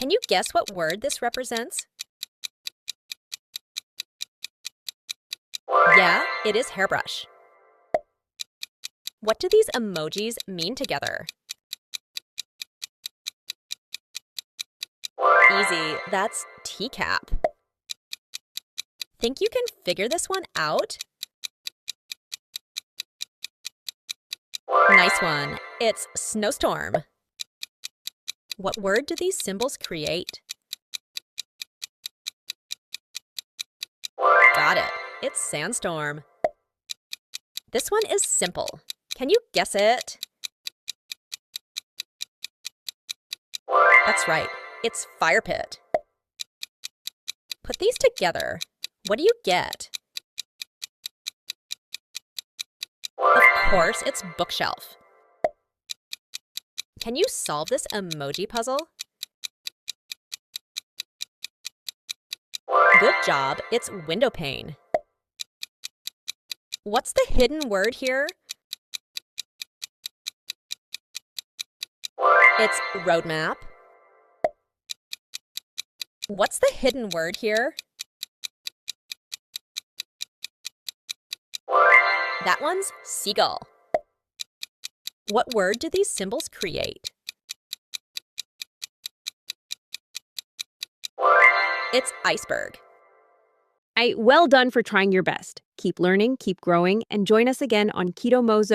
Can you guess what word this represents? Yeah, it is hairbrush. What do these emojis mean together? Easy, that's teacup. Think you can figure this one out? Nice one. It's snowstorm. What word do these symbols create? Got it. It's sandstorm. This one is simple. Can you guess it? That's right. It's fire pit. Put these together. What do you get? Of course, it's bookshelf. Can you solve this emoji puzzle? Good job, it's window pane. What's the hidden word here? It's roadmap. What's the hidden word here? That one's seagull. What word do these symbols create? It's iceberg. Well done for trying your best. Keep learning, keep growing, and join us again on Kido Mozo.